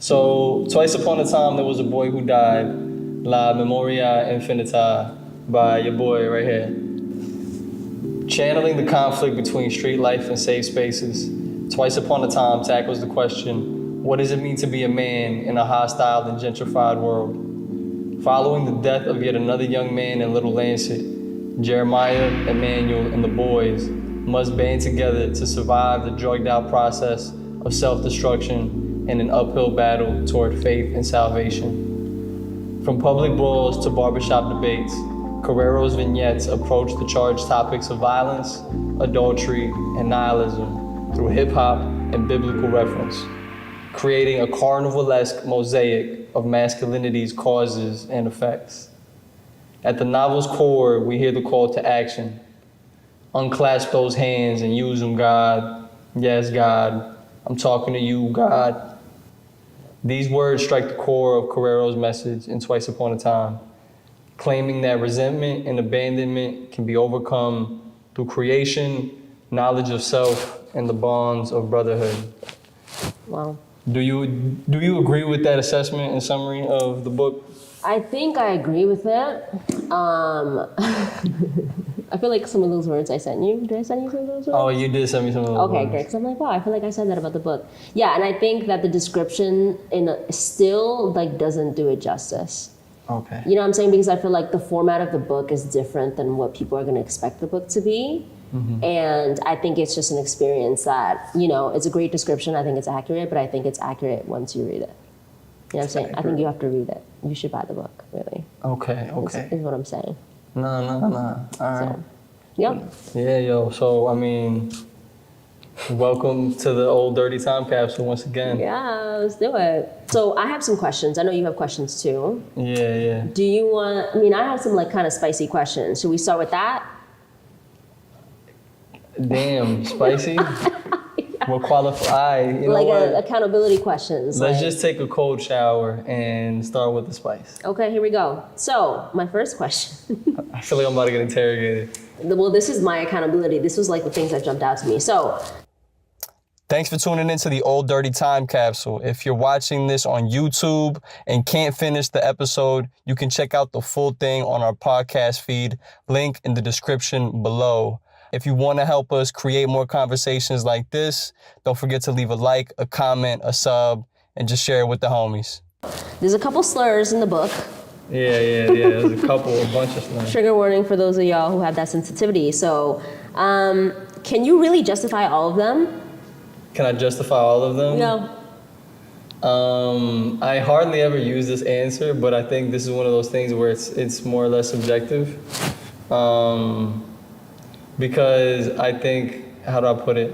So, twice upon a time, there was a boy who died. La Memoria Infinita by your boy right here. Channeling the conflict between street life and safe spaces, Twice Upon a Time tackles the question, what does it mean to be a man in a hostile and gentrified world? Following the death of yet another young man in Little Lancet, Jeremiah, Emmanuel, and the boys must band together to survive the drugged-out process of self-destruction in an uphill battle toward faith and salvation. From public brawls to barbershop debates, Carrero's vignettes approach the charged topics of violence, adultery, and nihilism through hip-hop and biblical reference, creating a carnivalesque mosaic of masculinity's causes and effects. At the novel's core, we hear the call to action. Unclasp those hands and use them, God. Yes, God. I'm talking to you, God. These words strike the core of Carrero's message in Twice Upon a Time, claiming that resentment and abandonment can be overcome through creation, knowledge of self, and the bonds of brotherhood. Wow. Do you agree with that assessment and summary of the book? I think I agree with it. I feel like some of those words I sent you. Did I send you some of those words? Oh, you did send me some of those words. Okay, great. Because I'm like, wow, I feel like I said that about the book. Yeah, and I think that the description still doesn't do it justice. Okay. You know what I'm saying? Because I feel like the format of the book is different than what people are going to expect the book to be. Mm-hmm. And I think it's just an experience that, it's a great description. I think it's accurate, but I think it's accurate once you read it. You know what I'm saying? I think you have to read it. You should buy the book, really. Okay. Is what I'm saying. No. All right. So, yeah. Yeah, yo. So, welcome to the old dirty time capsule once again. Yeah, let's do it. So I have some questions. I know you have questions too. Yeah. Do you want, I have some kind of spicy questions. Should we start with that? Damn, spicy? What qualify? Accountability questions. Let's just take a cold shower and start with the spice. Okay, here we go. So, my first question. I feel like I'm about to get interrogated. Well, this is my accountability. This was the things that jumped out to me. So, thanks for tuning into the Old Dirty Time Capsule. If you're watching this on YouTube and can't finish the episode, you can check out the full thing on our podcast feed, link in the description below. If you want to help us create more conversations like this, don't forget to leave a like, a comment, a sub, and just share it with the homies. There's a couple slurs in the book. Yeah. There's a bunch of slurs. Trigger warning for those of y'all who have that sensitivity. So, can you really justify all of them? Can I justify all of them? No. I hardly ever use this answer, but I think this is one of those things where it's more or less subjective. Because I think, how do I put it?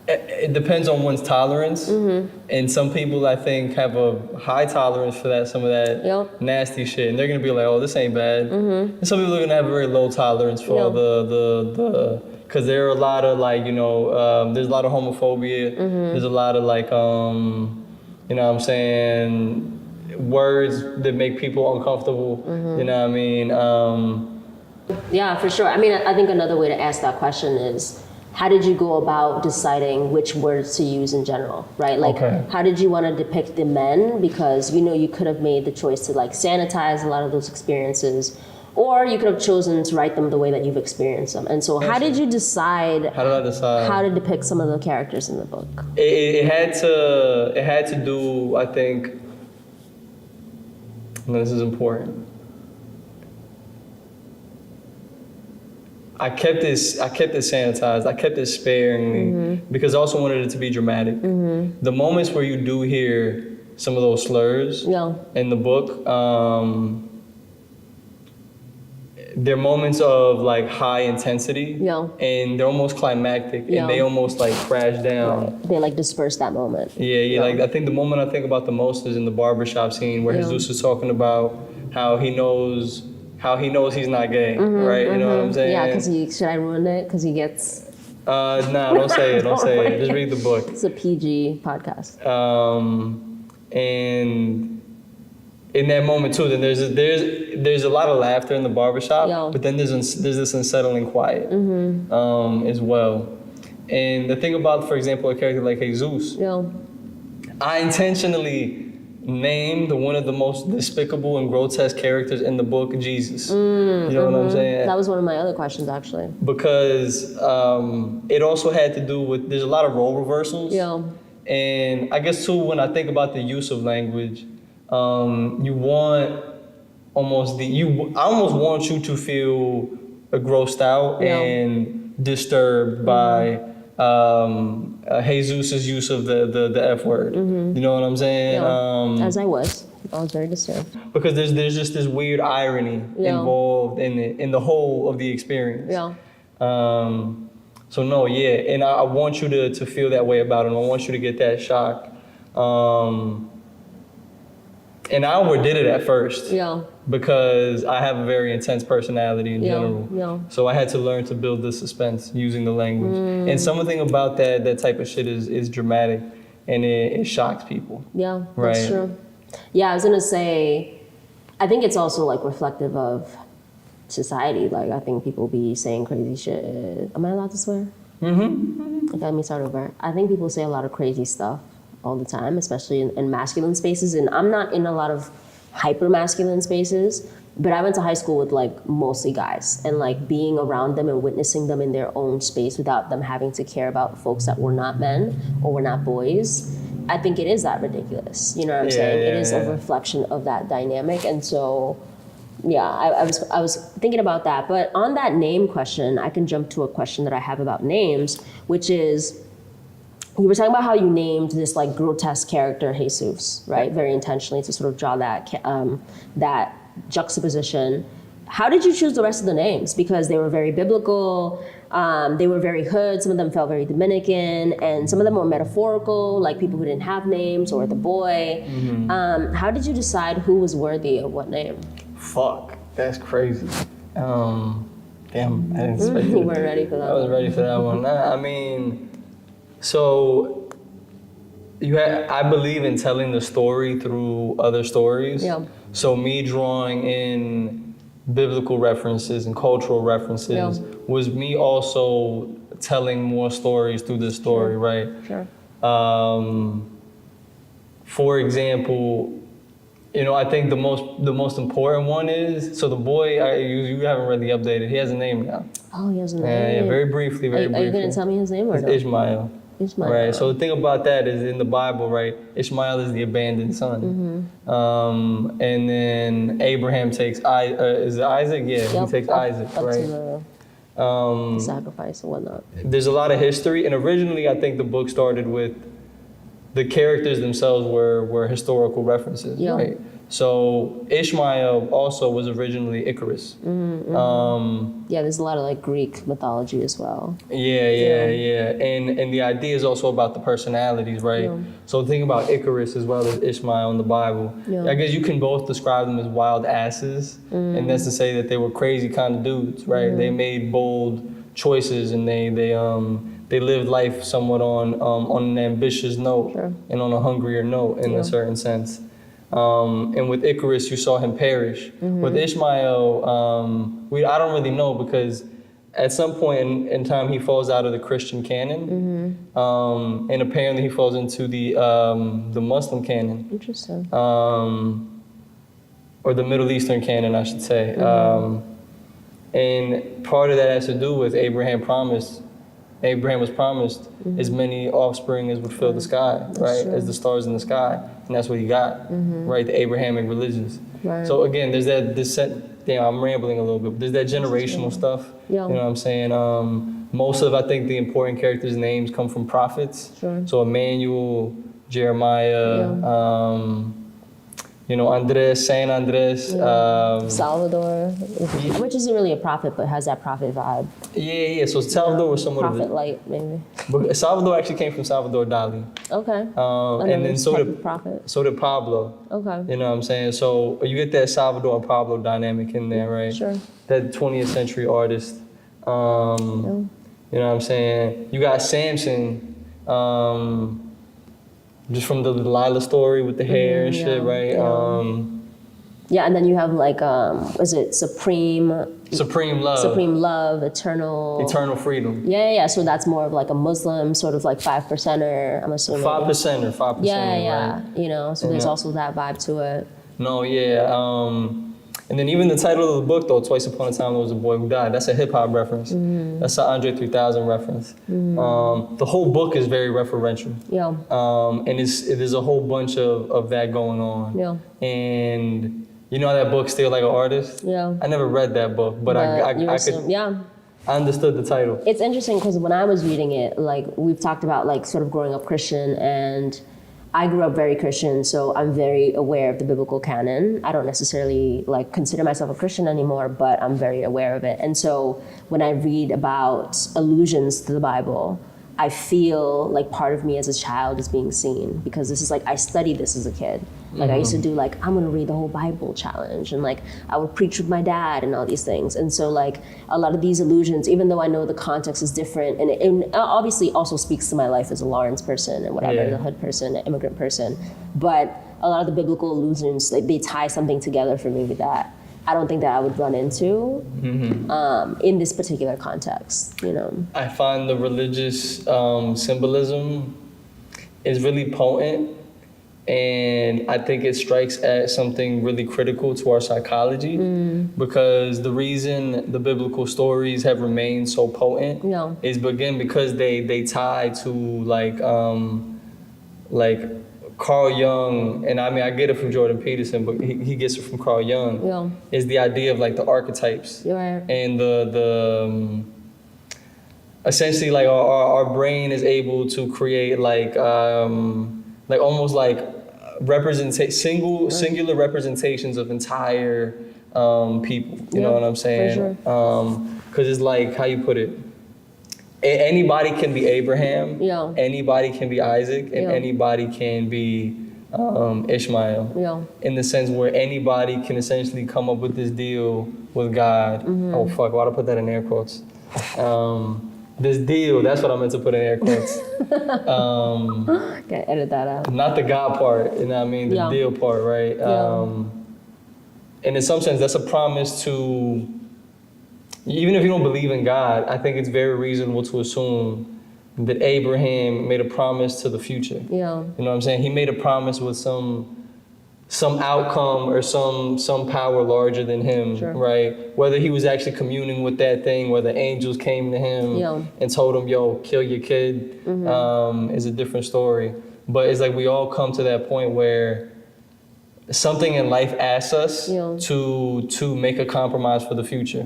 It depends on one's tolerance. Mm-hmm. And some people, I think, have a high tolerance for some of that nasty shit. And they're going to be like, oh, this ain't bad. Mm-hmm. And some people are going to have a very low tolerance for the because there are a lot of there's a lot of homophobia. Mm-hmm. There's a lot of you know what I'm saying, words that make people uncomfortable. Mm-hmm. You know what I mean? Yeah, for sure. I think another way to ask that question is, how did you go about deciding which words to use in general, right? How did you want to depict the men? Because you could have made the choice to sanitize a lot of those experiences, or you could have chosen to write them the way that you've experienced them. And so how did you decide? How did I decide how to depict some of the characters in the book? It had to do, I think, and this is important. I kept it sanitized. I kept it sparingly because I also wanted it to be dramatic. Mm-hmm. The moments where you do hear some of those slurs in the book, they're moments of high intensity, and they're almost climactic, and they almost crash down. Right. They disperse that moment. Yeah. I think the moment I think about the most is in the barbershop scene where Jesus is talking about how he knows he's not gay, right? You know what I'm saying? Yeah, because should I ruin it? Because he gets. Nah, don't say it. Don't say it. Just read the book. It's a PG podcast. And in that moment too, then there's a lot of laughter in the barbershop, but then there's this unsettling quiet as well. And the thing about, for example, a character like Jesus, Yeah. I intentionally named one of the most despicable and grotesque characters in the book, Jesus. You know what I'm saying? That was one of my other questions, actually. Because it also had to do with, there's a lot of role reversals. Yeah. And I guess too, when I think about the use of language, you want almost I almost want you to feel grossed out and disturbed by Jesus's use of the F word. You know what I'm saying? Yeah. As I was very disturbed. Because there's just this weird irony involved in the whole of the experience. Yeah. So no, yeah, and I want you to feel that way about him. I want you to get that shock. And I overdid it at first. Yeah. Because I have a very intense personality in general. Yeah. So I had to learn to build the suspense using the language. And something about that type of shit is dramatic, and it shocks people. Yeah, right? That's true. Yeah, I was gonna say, I think it's also like reflective of society. Like, I think people be saying crazy shit. Am I allowed to swear? Okay, let me start over. I think people say a lot of crazy stuff all the time, especially in masculine spaces. And I'm not in a lot of hyper masculine spaces, but I went to high school with like mostly guys, and like being around them and witnessing them in their own space without them having to care about folks that were not men or were not boys. I think it is that ridiculous. You know what I'm saying? It is a reflection of that dynamic. And so, yeah, I was thinking about that. But on that name question, I can jump to a question that I have about names, which is, you were talking about how you named this like grotesque character Jesus, right? Very intentionally to sort of draw that juxtaposition. How did you choose the rest of the names? Because they were very biblical, they were very hood, some of them felt very Dominican, and some of them were metaphorical, like people who didn't have names, or the boy. How did you decide who was worthy of what name? Fuck, that's crazy. Damn, I didn't expect You weren't ready for that. I was ready for that one. I mean, so I believe in telling the story through other stories. Yeah. So me drawing in biblical references and cultural references was me also telling more stories through this story, right? Sure. For example, you know, I think the most important one is, so the boy, you haven't read the updated, he has a name now. Oh, he has a name. Yeah, very briefly. Are you going to tell me his name or it's no? Ishmael. Ishmael. Right. So the thing about that is, in the Bible, right, Ishmael is the abandoned son. And then Abraham takes is it Isaac? Yeah, he takes Isaac, up right? to the sacrifice and whatnot. There's a lot of history, and originally I think the book started with the characters themselves were historical references, right? So Ishmael also was originally Icarus. Yeah, there's a lot of like Greek mythology as well. Yeah. And the idea is also about the personalities, right? So think about Icarus as well as Ishmael in the Bible. I guess you can both describe them as wild asses, and that's to say that they were crazy kind of dudes, right? They made bold choices, and they lived life somewhat on an ambitious note and on a hungrier note in a certain sense. And with Icarus, you saw him perish. With Ishmael, I don't really know, because at some point in time he falls out of the Christian canon, and apparently he falls into the Muslim canon. Interesting. Or the Middle Eastern canon, I should say. And part of that has to do with Abraham was promised as many offspring as would fill the sky, right? As the stars in the sky. And that's what he got, right? The Abrahamic religions. Right. So again, there's that I'm rambling a little bit, but there's that generational stuff. You know what I'm saying? Most of, I think, the important characters' names come from prophets. So Emmanuel, Jeremiah, Andres, Saint Andres. Salvador, which isn't really a prophet, but has that prophet vibe. Yeah. So Salvador was somewhat prophet light, maybe. But Salvador actually came from Salvador Dali. Okay. And then so did Pablo. Okay. You know what I'm saying? So you get that Salvador and Pablo dynamic in there, right? Sure. That 20th century artist. You know what I'm saying? You got Samson. Just from the Delilah story with the hair and shit, right? Yeah, and then you have like, is it Supreme Love, Eternal Freedom. Yeah. So that's more of like a Muslim sort of like 5%er, I'm assuming. 5%er. Yeah. Right? You know, so there's also that vibe to it. No, yeah. And then even the title of the book, though, Twice Upon a Time There Was a Boy Who Died, that's a hip hop reference. That's an Andre 3000 reference. The whole book is very referential. Yeah. And there's a whole bunch of that going on. Yeah. And you know that book, Still Like an Artist? Yeah. I never read that book, but I could. Yeah. I understood the title. It's interesting because when I was reading it, like we've talked about like sort of growing up Christian, and I grew up very Christian, so I'm very aware of the biblical canon. I don't necessarily like consider myself a Christian anymore, but I'm very aware of it. And so when I read about allusions to the Bible, I feel like part of me as a child is being seen, because this is like, I studied this as a kid. Like I used to do like, I'm gonna read the whole Bible challenge, and like I would preach with my dad and all these things. And so like a lot of these allusions, even though I know the context is different, and it obviously also speaks to my life as a Lawrence person and whatever, the hood person, an immigrant person, but a lot of the biblical allusions, like, they tie something together for me that I don't think that I would run into in this particular context, you know. I find the religious symbolism is really potent, and I think it strikes at something really critical to our psychology, because the reason the biblical stories have remained so potent is because they tie to like Carl Jung, and I mean I get it from Jordan Peterson, but he gets it from Carl Jung. Is the idea of like the archetypes and the essentially like our brain is able to create like almost like singular representations of entire people. You know what I'm saying? Because it's like, how you put it, anybody can be Abraham, anybody can be Isaac, and anybody can be Ishmael. In the sense where anybody can essentially come up with this deal with God. Oh fuck, why'd I put that in air quotes? This deal, that's what I meant to put in air quotes. Gotta edit that out. Not the God part, you know what I mean? The deal part, right? And in some sense, that's a promise to, even if you don't believe in God, I think it's very reasonable to assume that Abraham made a promise to the future. You know what I'm saying? He made a promise with some outcome or some power larger than him, right? Whether he was actually communing with that thing, whether angels came to him and told him, yo, kill your kid, is a different story. But it's like we all come to that point where something in life asks us to make a compromise for the future.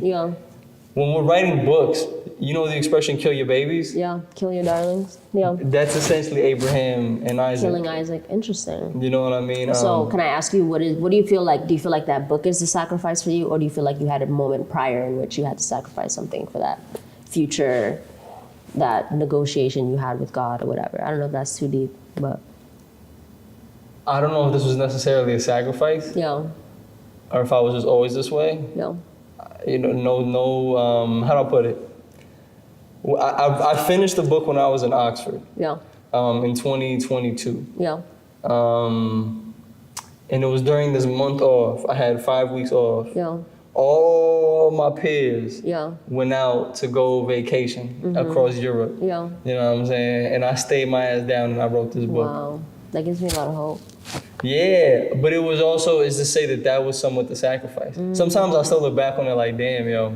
When we're writing books, you know the expression "kill your babies"? Yeah, kill your darlings. That's essentially Abraham and Isaac. Killing Isaac. Interesting. You know what I mean? So can I ask you, what do you feel like? Do you feel like that book is the sacrifice for you, or do you feel like you had a moment prior in which you had to sacrifice something for that future, that negotiation you had with God or whatever? I don't know if that's too deep, but I don't know if this was necessarily a sacrifice. Or if I was just always this way. You know, no. How do I put it? I finished the book when I was in Oxford. In 2022. And it was during this month off. I had 5 weeks off. All my peers went out to go vacation across Europe. You know what I'm saying? And I stayed my ass down and I wrote this book. Wow, that gives me a lot of hope. Yeah, but it was also, is to say that was somewhat the sacrifice. Sometimes I still look back on it like, damn, yo,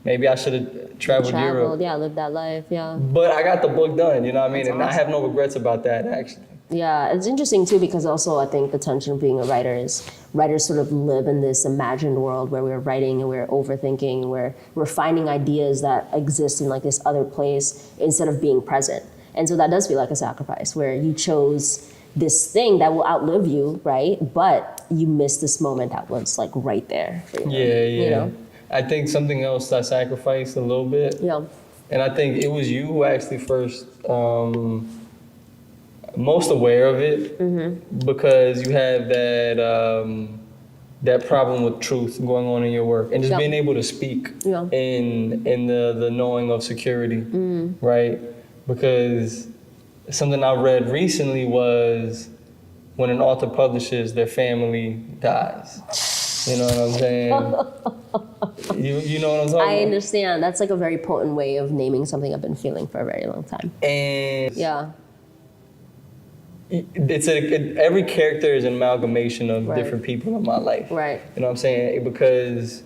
maybe I should have traveled Europe. Lived that life, But I got the book done, you know what I mean? That's awesome. I have no regrets about that, actually. Yeah, it's interesting too, because also I think the tension of being a writer is writers sort of live in this imagined world where we're writing and we're overthinking, where we're finding ideas that exist in like this other place instead of being present. And so that does feel like a sacrifice, where you chose this thing that will outlive you, right? But you missed this moment that was like right there for you. You know? I think something else I sacrificed a little bit. And I think it was you who actually first most aware of it, because you have that problem with truth going on in your work, and just being able to speak in the knowing of security, right? Because something I read recently was when an author publishes, their family dies. You know what I'm saying? you know what I'm talking about? I understand. That's like a very potent way of naming something I've been feeling for a very long time. And Yeah. Every character is an amalgamation of Right. different people in my life. Right. You know what I'm saying? Because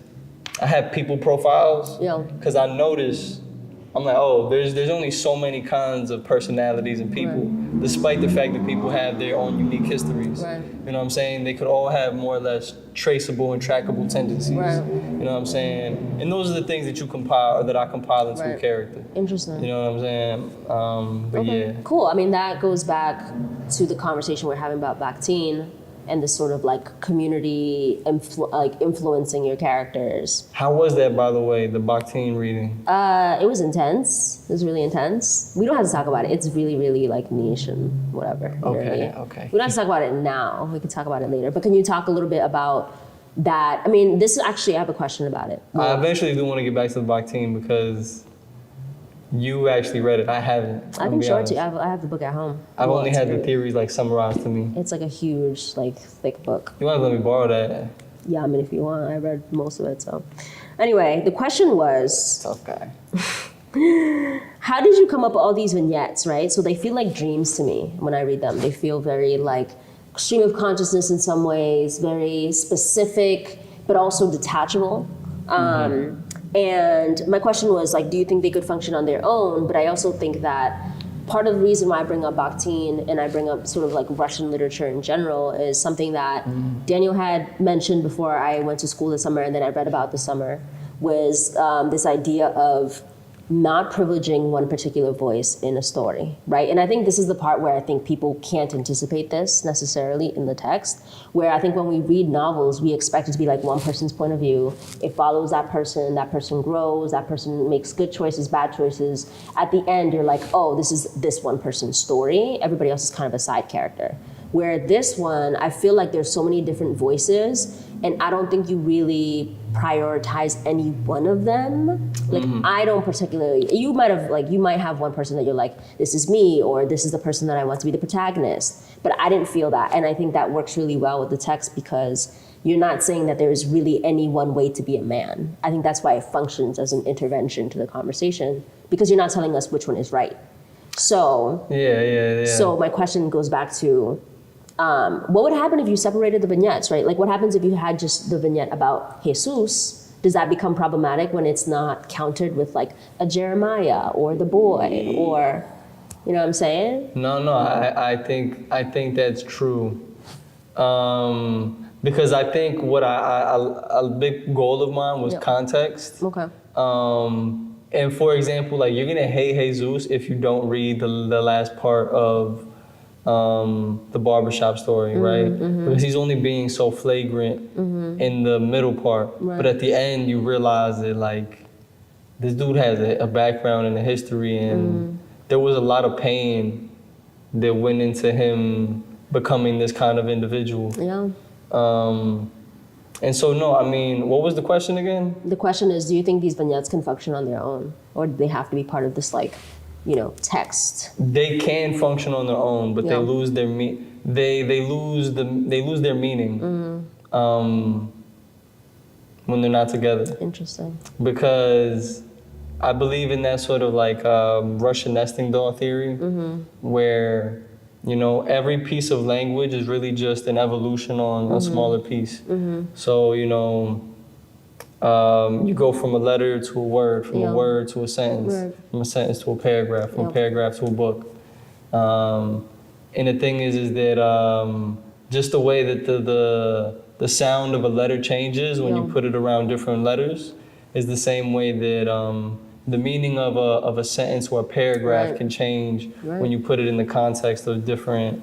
I have people profiles. Yeah. Because I notice, I'm like, oh, there's only so many kinds of personalities and people, Right. despite the fact that people have their own unique histories. Right. You know what I'm saying? They could all have more or less traceable and trackable tendencies. Right. You know what I'm saying? And those are the things that you compile, or that I compile into a Right. character. Interesting. You know what I'm saying? But Okay. yeah. Cool. I mean, that goes back to the conversation we're having about Bakhtin and the sort of like community influencing your characters. How was that, by the way, the Bakhtin reading? It was intense. It was really intense. We don't have to talk about it. It's really, really like niche and whatever. Okay, really. okay. We don't have to talk about it now. We can talk about it later. But can you talk a little bit about that? I mean, this is actually, I have a question about it. I eventually do want to get back to the Bakhtin because you actually read it. I haven't. I can show it to you. I have the book at home. I've only it's had the really- theories like summarized to me. It's like a huge, like thick book. You want to let me borrow that? Yeah, I mean, if you want, I read most of it. So, anyway, the question was, Tough guy. how did you come up with all these vignettes, right? So they feel like dreams to me when I read them. They feel very like stream of consciousness in some ways, very specific, but also detachable. And my question was like, do you think they could function on their own? But I also think that part of the reason why I bring up Bakhtin and I bring up sort of like Russian literature in general is something that Daniel had mentioned before I went to school this summer and then I read about this summer, was this idea of not privileging one particular voice in a story, right? And I think this is the part where I think people can't anticipate this necessarily in the text, where I think when we read novels, we expect it to be like one person's point of view. It follows that person grows, that person makes good choices, bad choices. At the end, you're like, oh, this is this one person's story. Everybody else is kind of a side character. Where this one, I feel like there's so many different voices, and I don't think you really prioritize any one of them. Like, I don't particularly, you might have one person that you're like, this is me, or this is the person that I want to be the protagonist. But I didn't feel that, and I think that works really well with the text because you're not saying that there is really any one way to be a man. I think that's why it functions as an intervention to the conversation, because you're not telling us which one is right. So, Yeah. so my question goes back to, what would happen if you separated the vignettes, right? Like what happens if you had just the vignette about Jesus? Does that become problematic when it's not countered with like a Jeremiah or the boy or, you know what I'm saying? No, I think that's true. Because I think what a big goal of mine was context. Okay. And for example, like you're gonna hate Jesus if you don't read the last part of the barbershop story, right? Because he's only being so flagrant in the middle part. But at the end, you realize that like this dude has a background and a history, and there was a lot of pain that went into him becoming this kind of individual. Yeah. And so, no, I mean, what was the question again? The question is, do you think these vignettes can function on their own, or do they have to be part of this like, you know, text? They can function on their own, but they lose their they lose their meaning when they're not together. Interesting. Because I believe in that sort of like Russian nesting doll theory, where you know every piece of language is really just an evolution on a smaller piece. So you know. You go from a letter to a word, from a word to a sentence, from a sentence to a paragraph, from a paragraph to a book. And the thing is that just the way that the sound of a letter changes when you put it around different letters is the same way that the meaning of a sentence or a paragraph can change when you put it in the context of different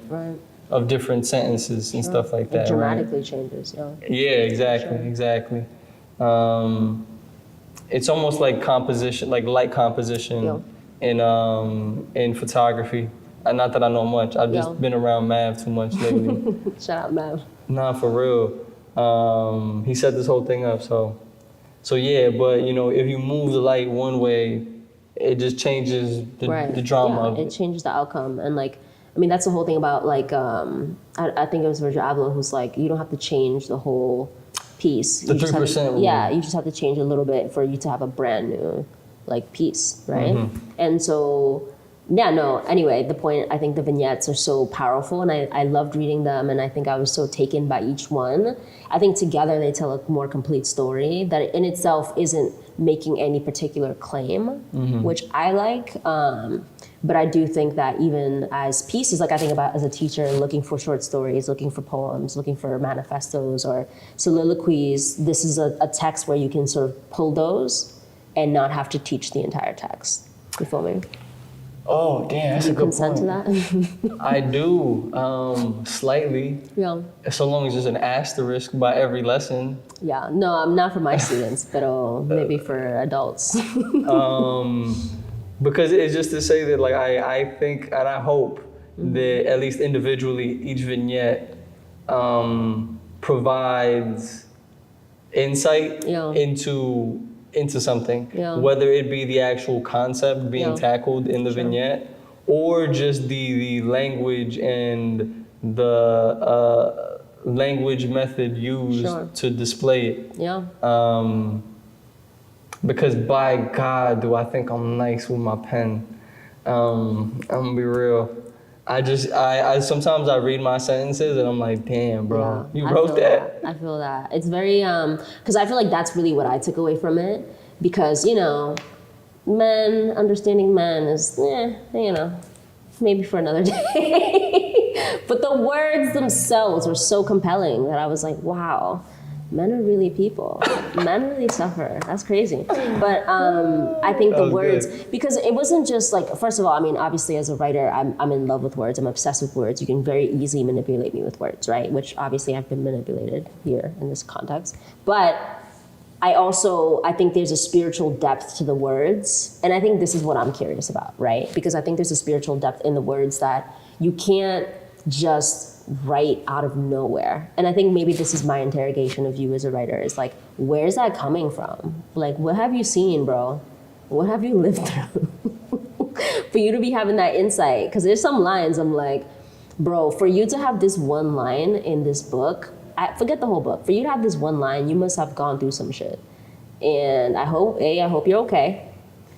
sentences and stuff like that. It dramatically changes. Yeah, exactly. It's almost like composition, like light composition in photography. Not that I know much. I've just been around Mav too much lately. Shout out Mav. Nah, for real. He set this whole thing up, so yeah. But you know, if you move the light one way, it just changes the drama of it. It changes the outcome, and like, I mean, that's the whole thing about like, I think it was Virgil Abloh who's like, you don't have to change the whole piece. The 3% rule. Yeah, you just have to change a little bit for you to have a brand new like piece, right? And so, yeah, no, anyway, the point, I think the vignettes are so powerful, and I loved reading them, and I think I was so taken by each one. I think together they tell a more complete story that in itself isn't making any particular claim, which I like. But I do think that even as pieces, like I think about as a teacher looking for short stories, looking for poems, looking for manifestos or soliloquies, this is a text where you can sort of pull those and not have to teach the entire text. You feel me? Oh, damn, that's a good point. Consent to that? I do, slightly. Yeah. So long as there's an asterisk by every lesson. Yeah. No, I'm not for my students, but maybe for adults. Because it's just to say that, like, I think and I hope that at least individually, each vignette provides insight into something, whether it be the actual concept being tackled in the vignette, or just the language and the language method used to display it. Yeah. Because by God, do I think I'm nice with my pen. I'm gonna be real. I sometimes I read my sentences and I'm like, damn, bro, you wrote that. I feel that. It's very, because I feel like that's really what I took away from it. Because, understanding men is, maybe for another day. But the words themselves were so compelling that I was like, wow, men are really people. Men really suffer. That's crazy. But I think the words, because it wasn't just like, first of all, I mean, obviously as a writer, I'm in love with words. I'm obsessed with words. You can very easily manipulate me with words, right? Which obviously I've been manipulated here in this context. But I think there's a spiritual depth to the words. And I think this is what I'm curious about, right? Because I think there's a spiritual depth in the words that you can't just write out of nowhere. And I think maybe this is my interrogation of you as a writer, is like, where's that coming from? Like, what have you seen, bro? What have you lived through? For you to be having that insight. Because there's some lines I'm like, bro, for you to have this one line in this book, forget the whole book. For you to have this one line, you must have gone through some shit. And I hope you're okay.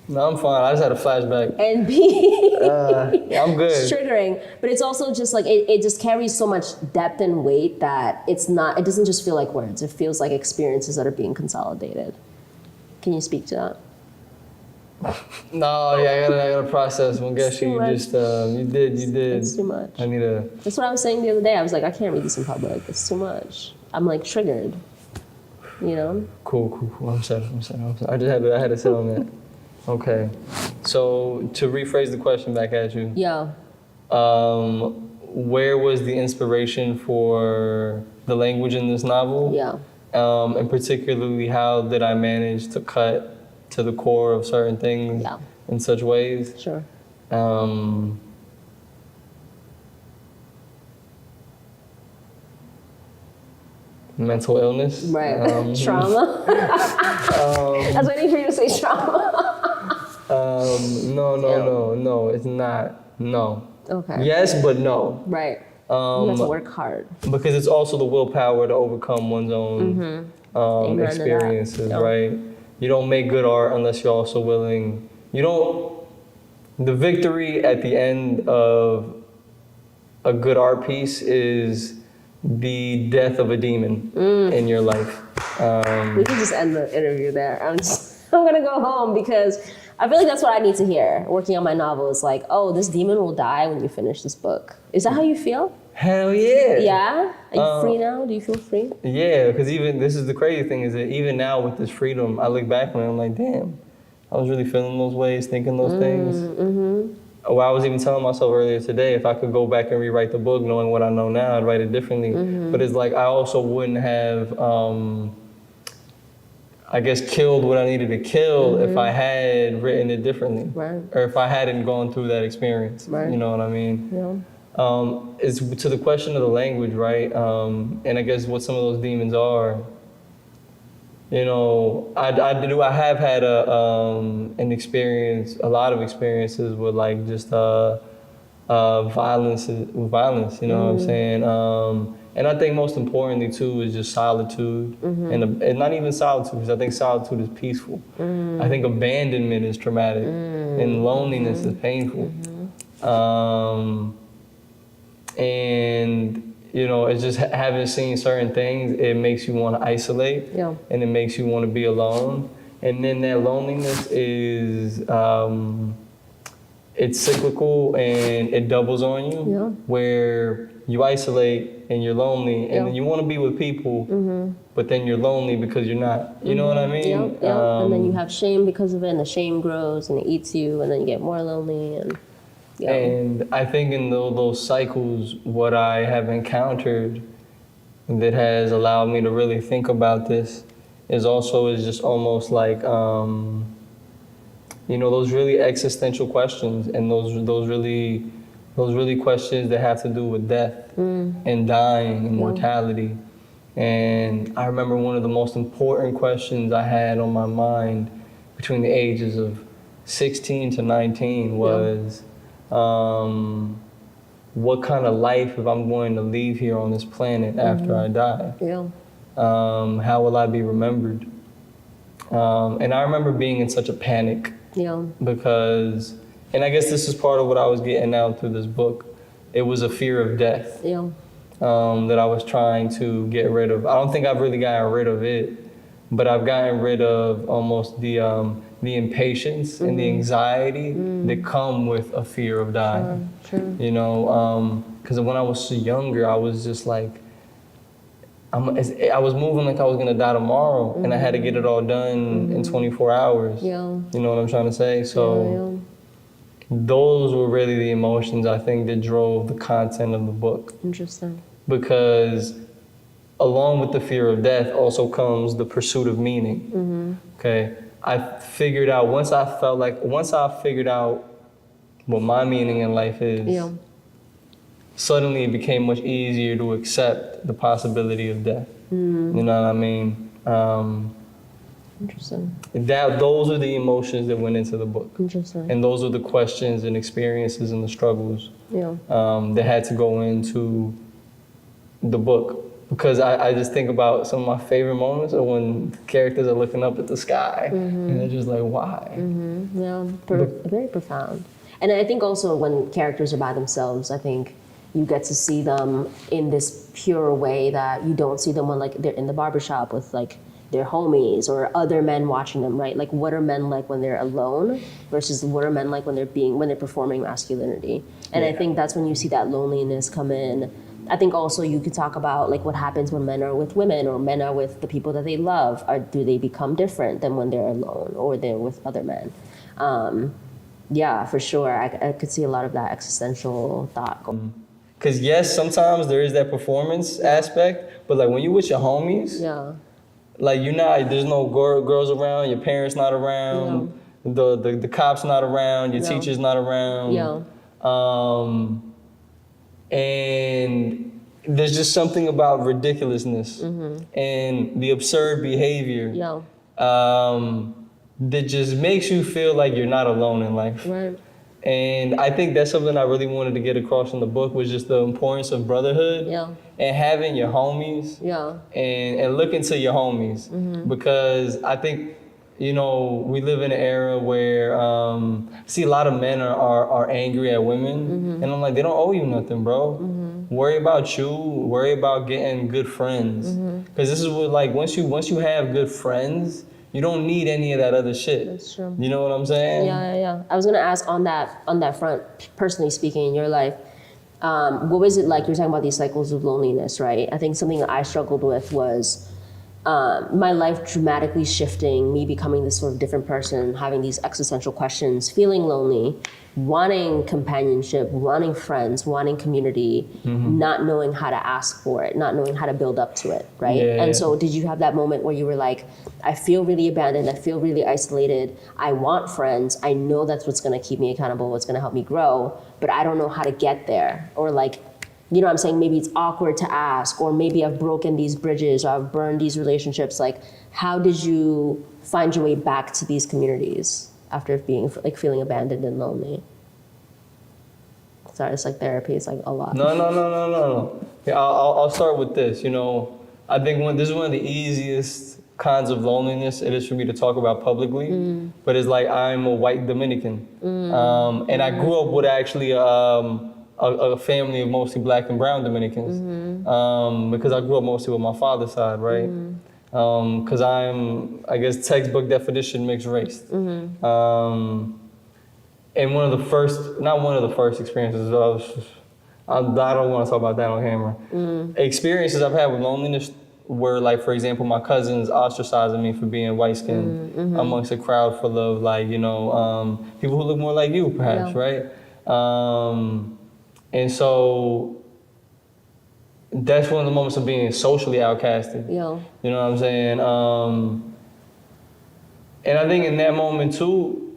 No, I'm fine. I just had a flashback. And B, I'm good. It's triggering. But it's also just like, it just carries so much depth and weight that it doesn't just feel like words. It feels like experiences that are being consolidated. Can you speak to that? No, yeah, I gotta process. Well, guess you just, you did. It's too much. That's what I was saying the other day. I was like, I can't read this in public. It's too much. I'm like triggered, Cool. I'm sorry. I had to sit on that. Okay. So to rephrase the question back at you. Yeah. Where was the inspiration for the language in this novel? Yeah. And particularly, how did I manage to cut to the core of certain things in such ways? Sure. Mental illness. Right. Trauma. I was waiting for you to say trauma. No, it's not. No. Okay. Yes, but no. Right. You have to work hard. Because it's also the willpower to overcome one's own experiences, right? You don't make good art unless you're also willing. The victory at the end of a good art piece is the death of a demon in your life. We can just end the interview there. I'm gonna go home because I feel like that's what I need to hear. Working on my novel is like, oh, this demon will die when you finish this book. Is that how you feel? Hell yeah. Yeah? Are you free now? Do you feel free? Yeah, because this is the crazy thing, is that even now with this freedom, I look back on it, I'm like, damn, I was really feeling those ways, thinking those things. Well, I was even telling myself earlier today, if I could go back and rewrite the book knowing what I know now, I'd write it differently. But it's like, I also wouldn't have, I guess, killed what I needed to kill if I had written it differently. Right. Or if I hadn't gone through that experience. Right. You know what I mean? Yeah. It's to the question of the language, right? And I guess what some of those demons are. I have had a lot of experiences with like just violence, you know what I'm saying? And I think most importantly too is just solitude, and not even solitude, because I think solitude is peaceful. I think abandonment is traumatic, and loneliness is painful. And you know, it's just having seen certain things, it makes you want to isolate, and it makes you want to be alone. And then that loneliness is, it's cyclical and it doubles on you, where you isolate and you're lonely, and then you want to be with people, but then you're lonely because you're not. You know what I mean? And then you have shame because of it, and the shame grows and it eats you, and then you get more lonely. And I think in those cycles, what I have encountered that has allowed me to really think about this is just almost like, you know, those really existential questions, and those really questions that have to do with death and dying and mortality. And I remember one of the most important questions I had on my mind between the ages of 16 to 19 was, what kind of life, if I'm going to leave here on this planet after I die? How will I be remembered? And I remember being in such a panic because, and I guess this is part of what I was getting out through this book. It was a fear of death that I was trying to get rid of. I don't think I've really gotten rid of it, but I've gotten rid of almost the impatience and the anxiety that come with a fear of dying. You know, because when I was younger, I was just like, I was moving like I was gonna die tomorrow, and I had to get it all done in 24 hours. You know what I'm trying to say? So those were really the emotions I think that drove the content of the book. Interesting. Because along with the fear of death also comes the pursuit of meaning. Okay, I figured out once I figured out what my meaning in life is, suddenly it became much easier to accept the possibility of death. You know what I mean? Interesting. Those are the emotions that went into the book. Interesting. And those are the questions and experiences and the struggles that had to go into the book. Because I just think about some of my favorite moments are when characters are looking up at the sky and they're just like, why? Very profound. And I think also when characters are by themselves, I think you get to see them in this pure way that you don't see them when like they're in the barbershop with like their homies or other men watching them, right? Like what are men like when they're alone versus what are men like when they're performing masculinity? And I think that's when you see that loneliness come in. I think also you could talk about like what happens when men are with women or men are with the people that they love. Do they become different than when they're alone or they're with other men? Yeah, for sure. I could see a lot of that existential thought. Because yes, sometimes there is that performance aspect, but like when you with your homies, like there's no girls around, your parents not around, the cops not around, your teacher's not around. And there's just something about ridiculousness and the absurd behavior that just makes you feel like you're not alone in life. And I think that's something I really wanted to get across in the book was just the importance of brotherhood and having your homies and looking to your homies. Because I think, you know, we live in an era where see a lot of men are angry at women, and I'm like, they don't owe you nothing, bro. Worry about you. Worry about getting good friends. Because this is what, like, once you have good friends, you don't need any of that other shit. That's true. You know what I'm saying? Yeah. I was gonna ask on that front, personally speaking, in your life, what was it like? You're talking about these cycles of loneliness, right? I think something that I struggled with was my life dramatically shifting, me becoming this sort of different person, having these existential questions, feeling lonely, wanting companionship, wanting friends, wanting community, not knowing how to ask for it, not knowing how to build up to it, right? So did you have that moment where you were like, I feel really abandoned, I feel really isolated, I want friends, I know that's what's gonna keep me accountable, what's gonna help me grow, but I don't know how to get there, or like, you know what I'm saying, maybe it's awkward to ask, or maybe I've broken these bridges, or I've burned these relationships. Like, how did you find your way back to these communities after being, like, feeling abandoned and lonely? Sorry, it's like therapy. It's like a lot. No. Yeah, I'll start with this. You know, I think this is one of the easiest kinds of loneliness it is for me to talk about publicly. But it's like I'm a white Dominican, and I grew up with actually a family of mostly black and brown Dominicans, because I grew up mostly with my father's side, right? Because I'm, I guess, textbook definition mixed race. And one of the first, not one of the first experiences, I don't want to talk about that on camera. Experiences I've had with loneliness were like, for example, my cousins ostracizing me for being white skinned amongst a crowd full of like, you know, people who look more like you perhaps, right? And so that's one of the moments of being socially outcasted. Yeah. You know what I'm saying? And I think in that moment too,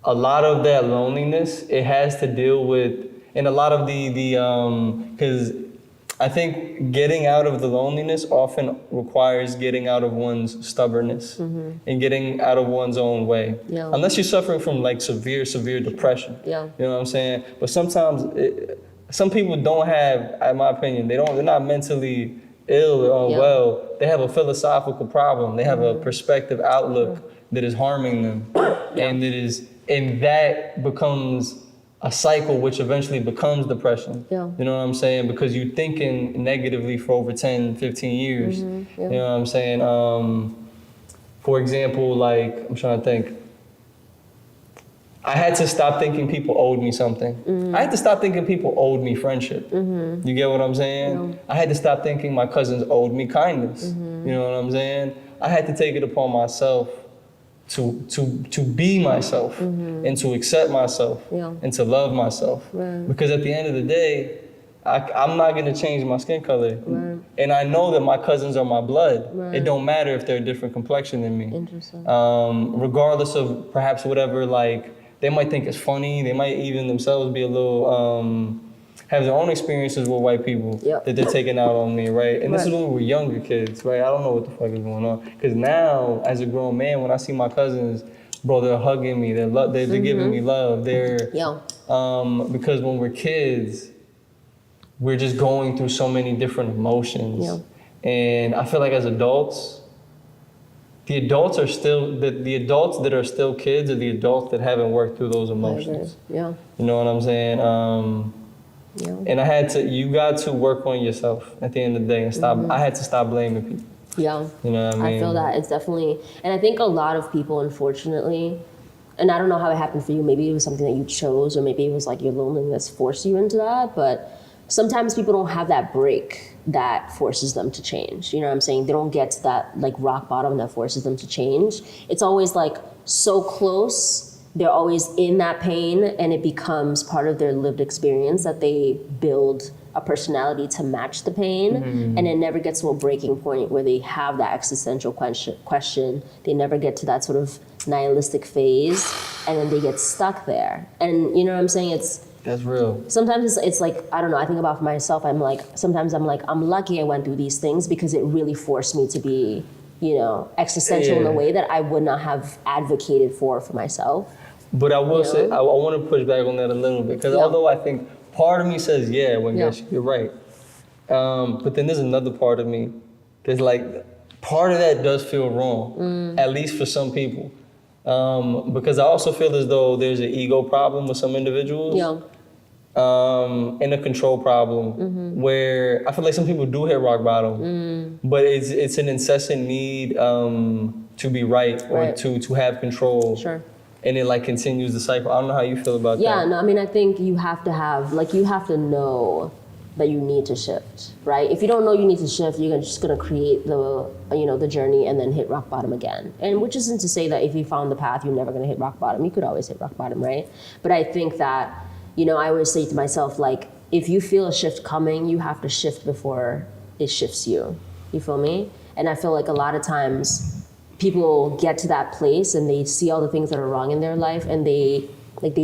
a lot of that loneliness, it has to deal with, and a lot of because I think getting out of the loneliness often requires getting out of one's stubbornness and getting out of one's own way. Yeah. Unless you're suffering from like severe depression. Yeah. You know what I'm saying? But sometimes, some people don't have, in my opinion, they're not mentally ill or unwell. They have a philosophical problem. They have a perspective outlook that is harming them. And that becomes a cycle which eventually becomes depression. Yeah. You know what I'm saying? Because you're thinking negatively for over 10, 15 years. You know what I'm saying? For example, like, I'm trying to think. I had to stop thinking people owed me something. I had to stop thinking people owed me friendship. You get what I'm saying? Yeah. I had to stop thinking my cousins owed me kindness. You know what I'm saying? I had to take it upon myself to be myself and to accept myself and to love myself. Because at the end of the day, I'm not gonna change my skin color. And I know that my cousins are my blood. It don't matter if they're a different complexion than me. Interesting. Regardless of perhaps whatever, like, they might think it's funny, they might even themselves be a little, have their own experiences with white people that they're taking out on me, right? And this is when we were younger kids, right? I don't know what the fuck is going on. Because now, as a grown man, when I see my cousins, bro, they're hugging me, they're giving me love. Because when we're kids, we're just going through so many different emotions. And I feel like as adults, the adults the adults that are still kids are the adults that haven't worked through those emotions. Yeah. You know what I'm saying? And you got to work on yourself at the end of the day and stop. I had to stop blaming people. Yeah. You know what I mean? I feel that it's definitely, and I think a lot of people, unfortunately, and I don't know how it happened for you, maybe it was something that you chose, or maybe it was like your loneliness forced you into that, but sometimes people don't have that break that forces them to change. You know what I'm saying? They don't get to that like rock bottom that forces them to change. It's always like so close. They're always in that pain, and it becomes part of their lived experience that they build a personality to match the pain, and it never gets to a breaking point where they have that existential question. They never get to that sort of nihilistic phase, and then they get stuck there. And you know what I'm saying? That's real. Sometimes it's like, I don't know, I think about myself, sometimes I'm like, I'm lucky I went through these things because it really forced me to be, you know, existential in a way that I would not have advocated for myself. But I will say, I want to push back on that a little bit, because although I think part of me says, yes, you're right. But then there's another part of me that's like, part of that does feel wrong, at least for some people. Because I also feel as though there's an ego problem with some individuals. And a control problem where I feel like some people do hit rock bottom, but it's an incessant need to be right or to have control. Sure. And it like continues the cycle. I don't know how you feel about that. Yeah, no, I mean, I think you have to know that you need to shift, right? If you don't know you need to shift, you're just gonna create the journey and then hit rock bottom again. And which isn't to say that if you found the path, you're never gonna hit rock bottom. You could always hit rock bottom, right? But I think that, I always say to myself, like, if you feel a shift coming, you have to shift before it shifts you. You feel me? And I feel like a lot of times people get to that place and they see all the things that are wrong in their life and they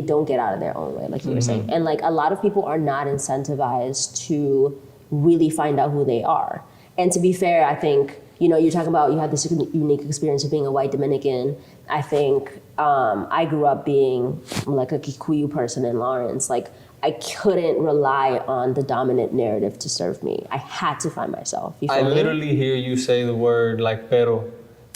don't get out of their own way, like you were saying. And like a lot of people are not incentivized to really find out who they are. And to be fair, I think, you're talking about you had this unique experience of being a white Dominican. I think I grew up being like a Kikuyu person in Lawrence. Like I couldn't rely on the dominant narrative to serve me. I had to find myself. You feel I me? literally hear you say the word like pero.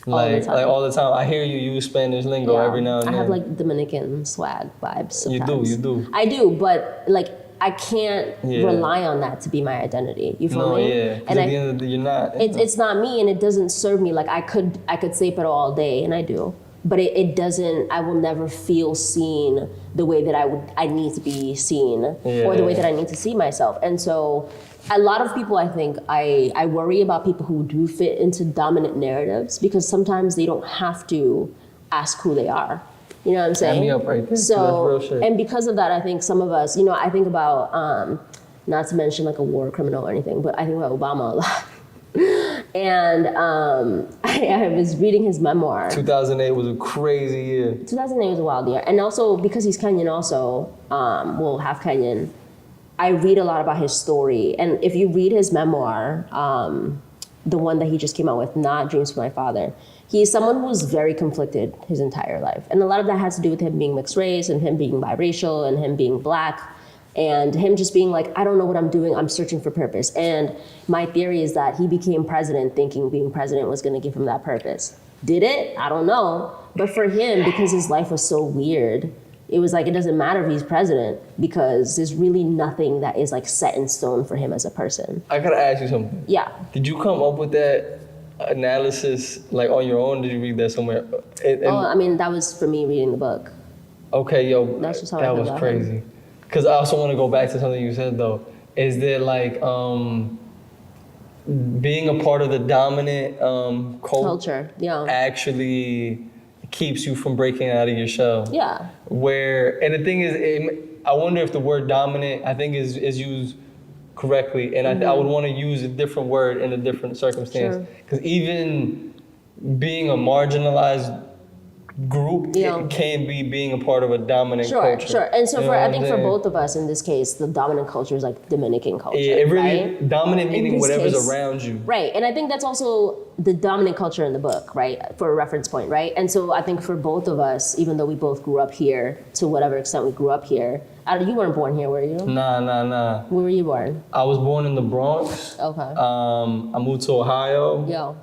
Like all the time. I hear you use Spanish lingo every now and then. I have like Dominican swag vibes sometimes. You do. I do, but like I can't rely on that to be my identity. You feel me? Yeah. Because at the end of the day, you're not. It's not me, and it doesn't serve me. Like I could say pero all day, and I do. But it doesn't, I will never feel seen the way that I need to be seen or the way that I need to see myself. And so a lot of people, I think, I worry about people who do fit into dominant narratives because sometimes they don't have to ask who they are. You know what I'm saying? Hand me up right there. So, that's real shit. and because of that, I think some of us, I think about, not to mention like a war criminal or anything, but I think about Obama a lot. And I was reading his memoir. 2008 was a crazy year. 2008 was a wild year. And also, because he's Kenyan also, half Kenyan, I read a lot about his story. And if you read his memoir, the one that he just came out with, Not Dreams from My Father, he's someone who's very conflicted his entire life. And a lot of that has to do with him being mixed race and him being biracial and him being black. And him just being like, I don't know what I'm doing, I'm searching for purpose. And my theory is that he became president thinking being president was gonna give him that purpose. Did it? I don't know. But for him, because his life was so weird, it was like, it doesn't matter if he's president because there's really nothing that is like set in stone for him as a person. I gotta ask you something. Yeah. Did you come up with that analysis like on your own? Did you read that somewhere? I mean, that was for me reading the book. Okay, yo, That's just how that I was crazy. Because I also want to go back to something you said though. Is that like being a part of the dominant culture actually keeps you from breaking out of your shell? Yeah. And the thing is, I wonder if the word dominant, I think is used correctly. And I would want to use a different word in a different circumstance. Because even being a marginalized group, it can be being a part of a dominant culture. Sure. And so I think for both of us in this case, the dominant culture is like Dominican culture. Yeah, it really, right? dominant meaning whatever's around you. Right. And I think that's also the dominant culture in the book, right? For a reference point, right? And so I think for both of us, even though we both grew up here, to whatever extent we grew up here, you weren't born here, were you? Nah. Where were you born? I was born in the Bronx. Okay. I moved to Ohio.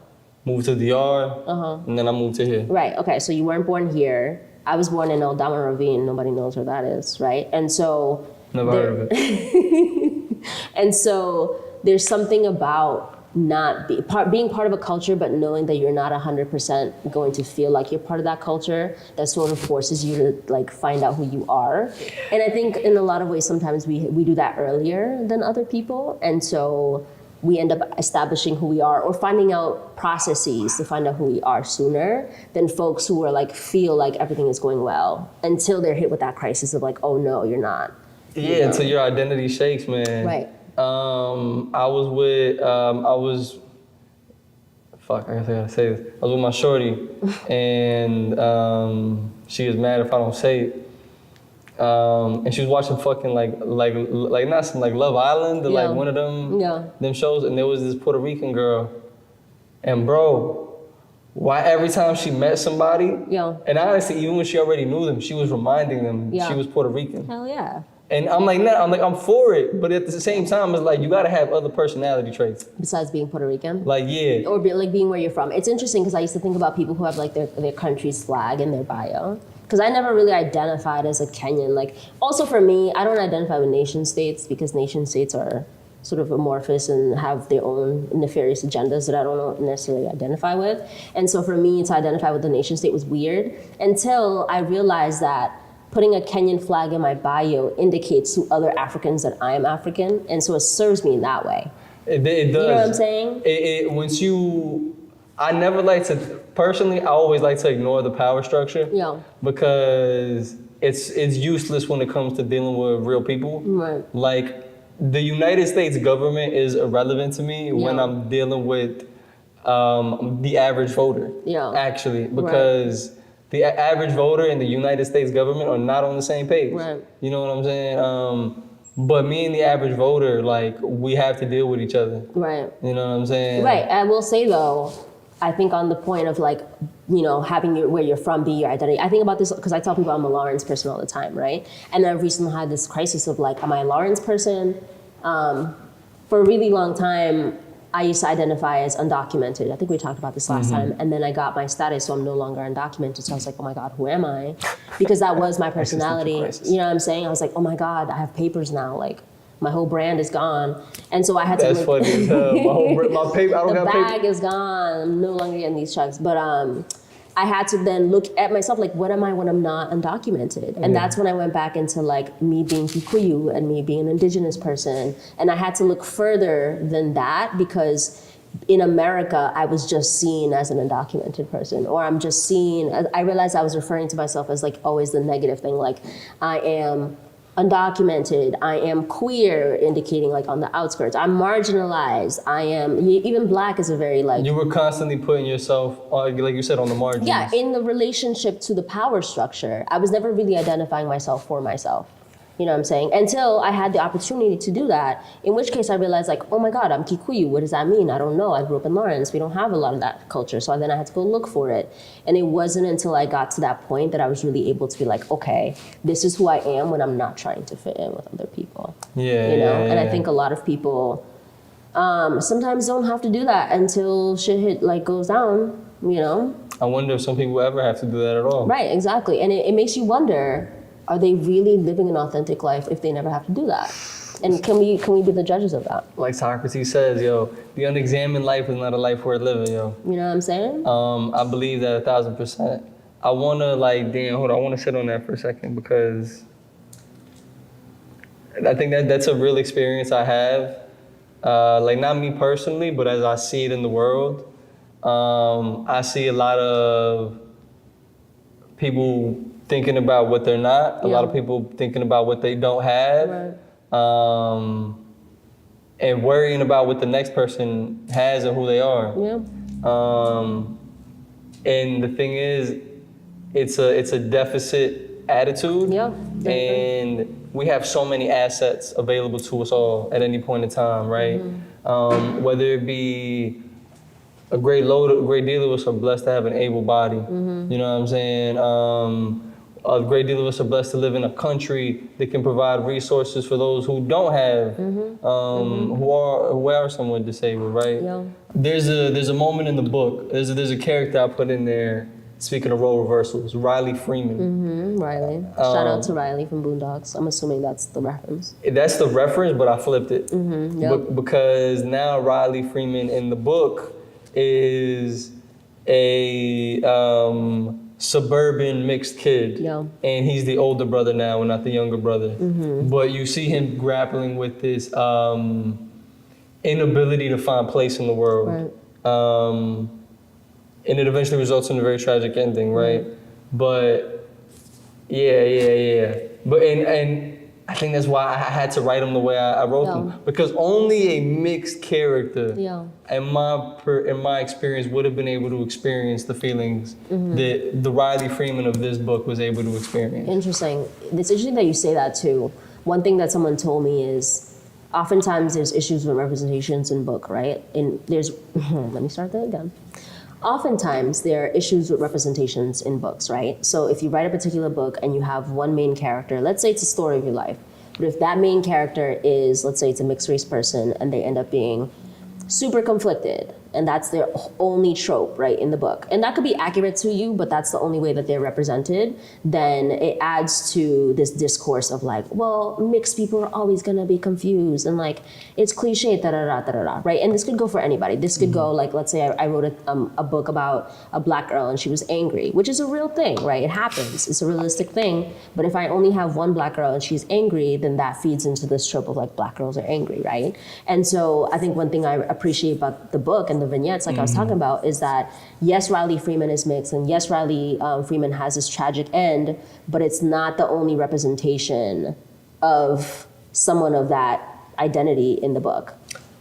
Moved to DR, and then I moved to here. Right, okay, so you weren't born here. I was born in Eldama Ravine, nobody knows where that is, right? And so... Never heard of it. And so there's something about being part of a culture, but knowing that you're not 100% going to feel like you're part of that culture, that sort of forces you to like find out who you are. And I think in a lot of ways, sometimes we do that earlier than other people, and so we end up establishing who we are or finding out processes to find out who we are sooner than folks who are like feel like everything is going well until they're hit with that crisis of like, oh no, you're not. Yeah, until your identity shakes, man. Right. I was with my shorty and she is mad if I don't say it. And she was watching fucking like not some like Love Island or like one of them shows, and there was this Puerto Rican girl, and bro, why every time she met somebody, and honestly even when she already knew them, she was reminding them she was Puerto Rican. Hell yeah. And I'm for it, but at the same time it's like you gotta have other personality traits besides being Puerto Rican. Like or being where you're from. It's interesting because I used to think about people who have like their country's flag in their bio. Because I never really identified as a Kenyan. Like, also for me, I don't identify with nation states because nation states are sort of amorphous and have their own nefarious agendas that I don't necessarily identify with. And so for me to identify with the nation state was weird until I realized that putting a Kenyan flag in my bio indicates to other Africans that I am African. And so it serves me in that way. It does. You know what I'm saying? I never like to, personally, I always like to ignore the power structure. Because it's useless when it comes to dealing with real people. Right. Like, the United States government is irrelevant to me when I'm dealing with the average voter. Actually, because the average voter and the United States government are not on the same page. Right. You know what I'm saying? But me and the average voter, like, we have to deal with each other. Right. You know what I'm saying? Right. I will say though, I think on the point of like, having where you're from be your identity. I think about this because I tell people I'm a Lawrence person all the time, right? And I've recently had this crisis of like, am I a Lawrence person? For a really long time, I used to identify as undocumented. I think we talked about this last time. And then I got my status, so I'm no longer undocumented. So I was like, oh my God, who am I? Because that was my personality. You know what I'm saying? I was like, oh my God, I have papers now. Like, my whole brand is gone. And so I had to That's funny as hell. My paper, I don't the got paper. bag is gone. I'm no longer getting these checks. But I had to then look at myself like, what am I when I'm not undocumented? And that's when I went back into like me being Kikuyu and me being an indigenous person. And I had to look further than that because in America, I was just seen as an undocumented person, or I'm just seen, I realized I was referring to myself as like always the negative thing. Like I am undocumented, I am queer, indicating like on the outskirts, I'm marginalized, I am, even black is a very like... You were constantly putting yourself, like you said, on the margins. Yeah, in the relationship to the power structure. I was never really identifying myself for myself. You know what I'm saying? Until I had the opportunity to do that, in which case I realized like, oh my God, I'm Kikuyu. What does that mean? I don't know. I grew up in Lawrence. We don't have a lot of that culture. So then I had to go look for it. And it wasn't until I got to that point that I was really able to be like, okay, this is who I am when I'm not trying to fit in with other people. Yeah, you know? yeah. And I think a lot of people sometimes don't have to do that until shit goes down, you know? I wonder if some people ever have to do that at all. Right, exactly. And it makes you wonder, are they really living an authentic life if they never have to do that? And can we be the judges of that? Like Socrates says, yo, the unexamined life is not a life worth living, yo. You know what I'm saying? I believe that 1,000%. I wanna I wanna sit on that for a second because I think that's a real experience I have. Like not me personally, but as I see it in the world, I see a lot of people thinking about what they're not, a lot of people thinking about what they don't have, and worrying about what the next person has and who they are. Yeah. And the thing is, it's a deficit attitude. Yeah. And we have so many assets available to us all at any point in time, right? Whether it be a great deal of us are blessed to have an able body. You know what I'm saying? A great deal of us are blessed to live in a country that can provide resources for those who don't have, who are somewhat disabled, right? Yeah. There's a moment in the book. There's a character I put in there. Speaking of role reversals, Riley Freeman. Riley. Shout out to Riley from Boondocks. I'm assuming that's the reference. That's the reference, but I flipped it. Yep. Because now Riley Freeman in the book is a suburban mixed kid. Yeah. And he's the older brother now and not the younger brother. But you see him grappling with this inability to find place in the world. Right. And it eventually results in a very tragic ending, right? But yeah. But and I think that's why I had to write them the way I wrote them, because only a mixed character, in my experience, would have been able to experience the feelings that the Riley Freeman of this book was able to experience. Interesting. It's interesting that you say that too. One thing that someone told me is, oftentimes there's issues with representations in book, right? And there's, let me start that again. Oftentimes there are issues with representations in books, right? So if you write a particular book and you have one main character, let's say it's a story of your life, but if that main character is, let's say it's a mixed race person and they end up being super conflicted, and that's their only trope, right, in the book, and that could be accurate to you, but that's the only way that they're represented, then it adds to this discourse of like, well, mixed people are always gonna be confused, and like, it's cliche, da-da-da, right? And this could go for anybody. This could go, like, let's say I wrote a book about a black girl and she was angry, which is a real thing, right? It happens, it's a realistic thing, but if I only have one black girl and she's angry, then that feeds into this trope of like, black girls are angry, right? And so I think one thing I appreciate about the book and the vignettes, like I was talking about, is that yes, Riley Freeman is mixed, and yes, Riley Freeman has this tragic end, but it's not the only representation of someone of that identity in the book.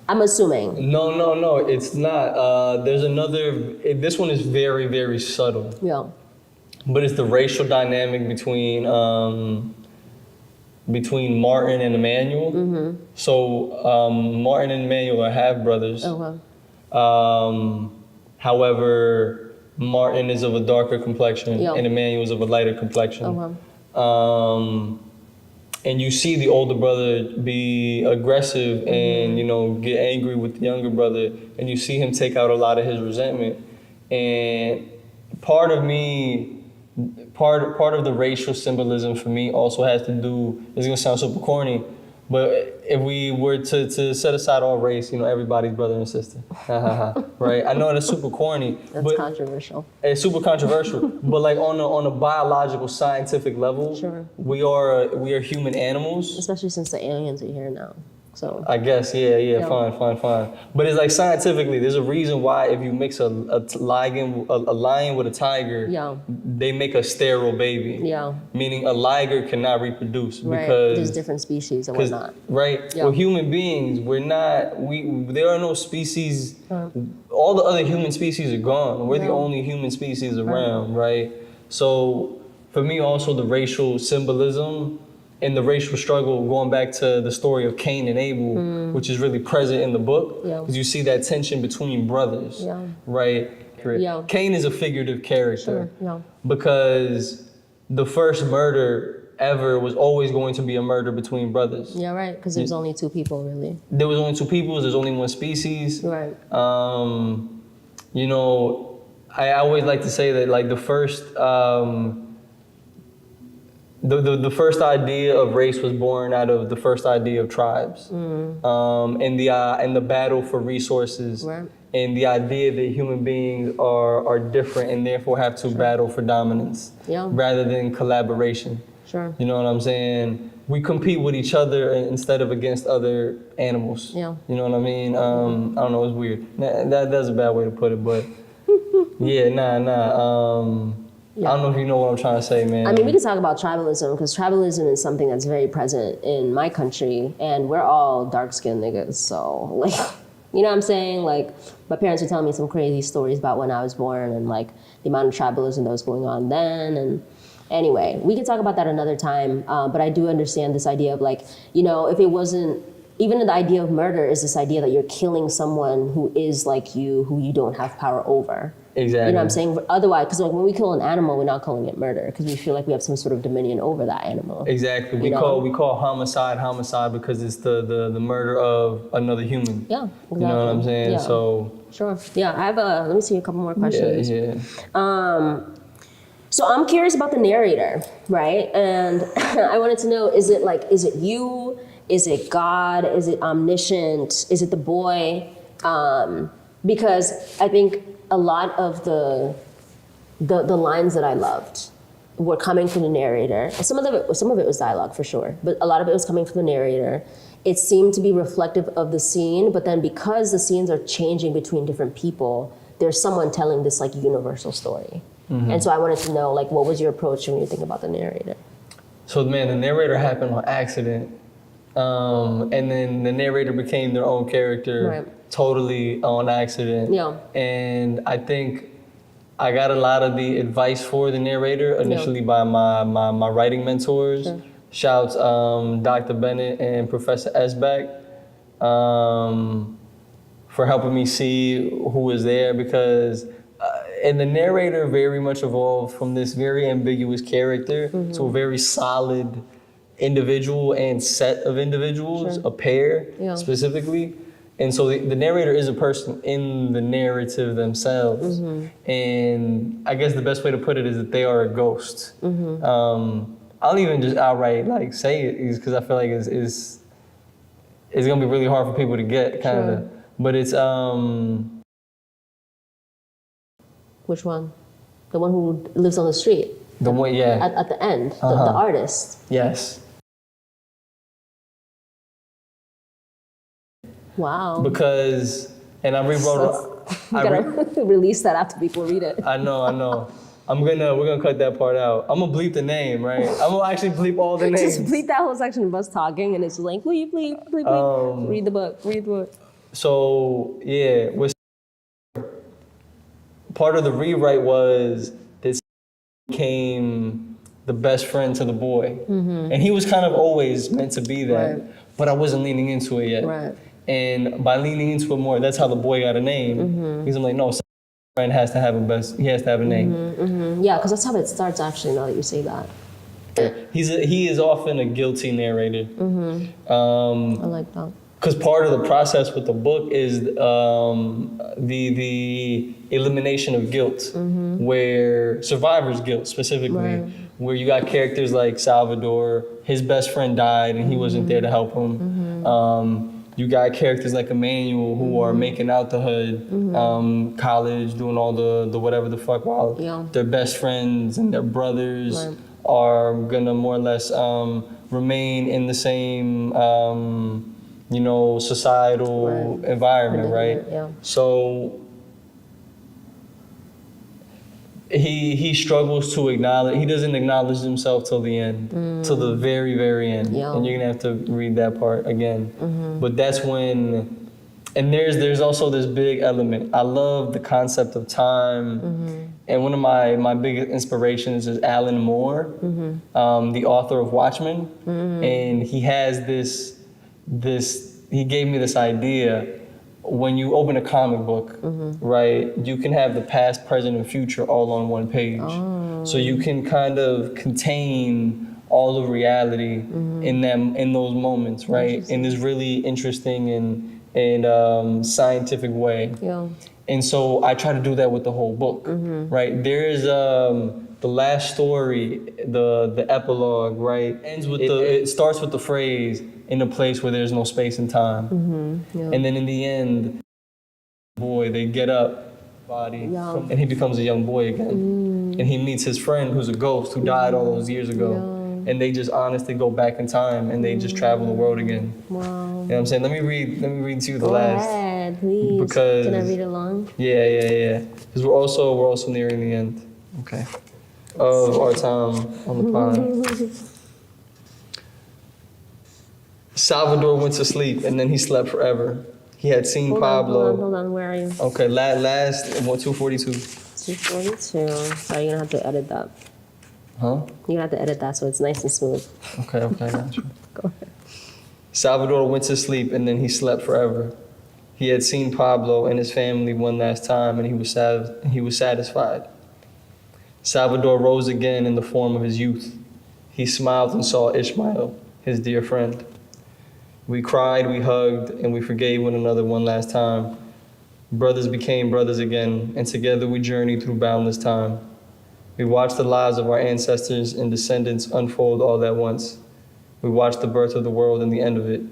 I'm assuming. No, it's not. There's another, this one is very, very subtle. Yeah. But it's the racial dynamic between Martin and Emmanuel. So Martin and Emmanuel are half brothers. Okay. However, Martin is of a darker complexion and Emmanuel is of a lighter complexion. And you see the older brother be aggressive and, you know, get angry with the younger brother, and you see him take out a lot of his resentment. And part of the racial symbolism for me also has to do, it's gonna sound super corny, but if we were to set aside all race, you know, everybody's brother and sister, right? I know that's super corny. That's controversial. It's super controversial, but like on a biological, scientific level, we are human animals. Especially since the aliens are here now. So I guess, yeah. Fine. But it's like scientifically, there's a reason why if you mix a lion with a tiger, they make a sterile baby. Yeah. Meaning a liger cannot reproduce because there's different species and whatnot. Right. Well, human beings, there are no species. All the other human species are gone. We're the only human species around, right? So for me, also the racial symbolism and the racial struggle, going back to the story of Cain and Abel, which is really present in the book, because you see that tension between brothers, right? Cain is a figurative character because the first murder ever was always going to be a murder between brothers. Yeah, right, because there's only two people, really. There was only two people, there's only one species. Right. You know, I always like to say that like the first, the first idea of race was born out of the first idea of tribes, and the battle for resources, and the idea that human beings are different and therefore have to battle for dominance, rather than collaboration. Sure. You know what I'm saying? We compete with each other instead of against other animals. Yeah. You know what I mean? I don't know. It's weird. That's a bad way to put it, but yeah, I don't know if you know what I'm trying to say, man. I mean, we can talk about tribalism, because tribalism is something that's very present in my country, and we're all dark-skinned niggas, so, like, you know what I'm saying? Like, my parents were telling me some crazy stories about when I was born and, like, the amount of tribalism that was going on then, and anyway, we can talk about that another time, but I do understand this idea of, like, you know, if it wasn't, even the idea of murder is this idea that you're killing someone who is like you, who you don't have power over. Exactly. You know what I'm saying? Otherwise, because like when we kill an animal, we're not calling it murder because we feel like we have some sort of dominion over that animal. Exactly. We call homicide because it's the murder of another human. Yeah. Exactly. You know what I'm saying? Yeah. So. Sure. Yeah. I have let me see a couple more questions. Yeah. So I'm curious about the narrator, right? And I wanted to know: is it you? Is it God? Is it omniscient? Is it the boy? Because I think a lot of the lines that I loved were coming from the narrator. Some of it was dialogue for sure, but a lot of it was coming from the narrator. It seemed to be reflective of the scene, but then because the scenes are changing between different people, there's someone telling this like universal story. Mm-hmm. And so I wanted to know, like, what was your approach when you think about the narrator? So man, the narrator happened on accident. And then the narrator became their own character, totally on accident. Yeah. And I think I got a lot of the advice for the narrator initially by my writing mentors. Sure. Shouts Dr. Bennett and Professor Esbeck for helping me see who was there, because and the narrator very much evolved from this very ambiguous character to a very solid individual and set of individuals, a pair specifically. And so the narrator is a person in the narrative themselves. Mm-hmm. And I guess the best way to put it is that they are a ghost. Mm-hmm. I don't even just outright like say it because I feel like it's gonna be really hard for people to get kind of. Sure. But it's Which one? The one who lives on the street? The one, yeah. At the end, the artist. Yes. Wow. Because, and I rewrote. You gotta release that after people read it. I know. We're gonna cut that part out. I'm gonna bleep the name, right? I'm gonna actually bleep all the names. Just bleep that whole section of us talking, and it's just like bleep. Read the book. So yeah, part of the rewrite was this became the best friend to the boy, and he was kind of always meant to be that, but I wasn't leaning into it yet. Right. And by leaning into it more, that's how the boy got a name. Because I'm like, no, friend has to have he has to have a name. Yeah, because that's how it starts. Actually, now that you say that, He is often a guilty narrator. I like that. Because part of the process with the book is the elimination of guilt, where survivor's guilt specifically, where you got characters like Salvador, his best friend died and he wasn't there to help him. You got characters like Emmanuel who are making out the hood, college, doing all the whatever the fuck, while their best friends and their brothers are gonna more or less remain in the same societal environment, right? Yeah. So he struggles to acknowledge, he doesn't acknowledge himself till the end, till the very, very end. Yeah. And you're gonna have to read that part again. But that's when, and there's also this big element. I love the concept of time. And one of my biggest inspirations is Alan Moore, the author of Watchmen. And he has he gave me this idea. When you open a comic book, right, you can have the past, present, and future all on one page. So you can kind of contain all of reality in those moments, right? In this really interesting and scientific way. Yeah. And so I try to do that with the whole book, right? There is the last story, the epilogue, right? Ends with it starts with the phrase, "In a place where there's no space and time." And then in the end, boy, they get up, body, and he becomes a young boy again. And he meets his friend who's a ghost who died all those years ago. And they just honestly go back in time and they just travel the world again. Wow. You know what I'm saying? Let me read to you the last. Go ahead, please. Because, can I read along? Yeah. Because we're also nearing the end. Okay. Of our time on the pod. Salvador went to sleep and then he slept forever. He had seen Pablo. Hold on, where are you? Okay, last 242. 242. Sorry, you're gonna have to edit that. Huh? You're gonna have to edit that so it's nice and smooth. Okay, gotcha. Go ahead. Salvador went to sleep and then he slept forever. He had seen Pablo and his family one last time and he was satisfied. Salvador rose again in the form of his youth. He smiled and saw Ishmael, his dear friend. We cried, we hugged, and we forgave one another one last time. Brothers became brothers again, and together we journeyed through boundless time. We watched the lives of our ancestors and descendants unfold all at once. We watched the birth of the world and the end of it.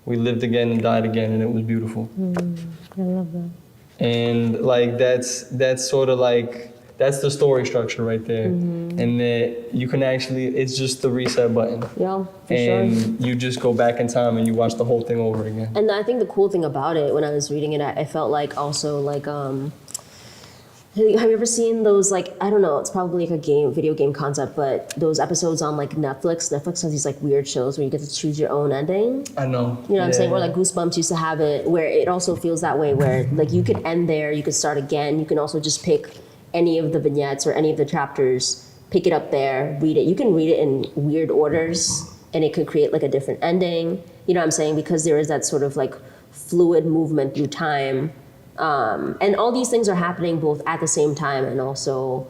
We lived again and died again, and it was beautiful. I love that. And like that's sort of like, that's the story structure right there. And that you can actually, it's just the reset button. Yeah, for and sure. You just go back in time and you watch the whole thing over again. And I think the cool thing about it, when I was reading it, I felt like also like, have you ever seen those, like, I don't know, it's probably like a video game concept, but those episodes on like Netflix has these like weird shows where you get to choose your own ending. I know. You know what I'm saying? Or like Goosebumps used to have it, where it also feels that way, where like you could end there, you could start again, you can also just pick any of the vignettes or any of the chapters, pick it up there, read it. You can read it in weird orders and it could create like a different ending. You know what I'm saying? Because there is that sort of like fluid movement through time. And all these things are happening both at the same time and also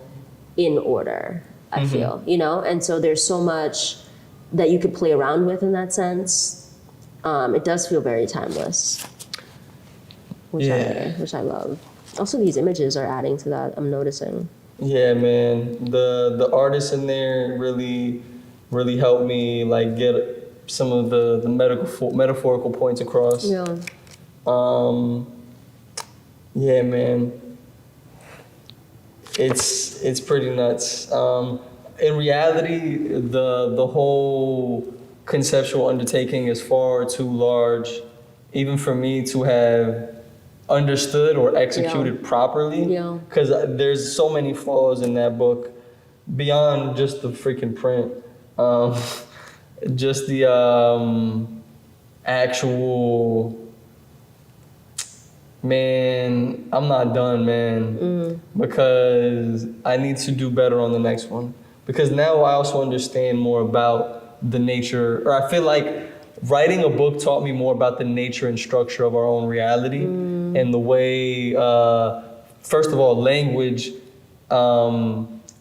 in order, I feel, you know? And so there's so much that you could play around with in that sense. It does feel very timeless, which I love. Also, these images are adding to that, I'm noticing. Yeah, man. The artists in there really helped me like get some of the metaphorical points across. Yeah. Yeah, man. It's pretty nuts. In reality, the whole conceptual undertaking is far too large, even for me to have understood or executed properly. Yeah. Because there's so many flaws in that book, beyond just the freaking print. Just the actual. Man, I'm not done, man, because I need to do better on the next one. Because now I also understand more about the nature, or I feel like writing a book taught me more about the nature and structure of our own reality and the way first of all, language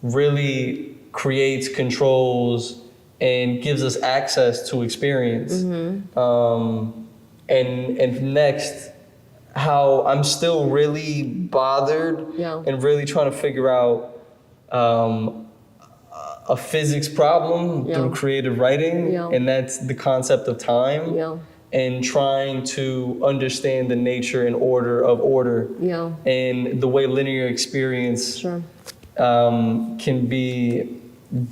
really creates controls and gives us access to experience. And next, how I'm still really bothered and really trying to figure out a physics problem through creative writing, and that's the concept of time. And trying to understand the nature and order of order, and the way linear experience can be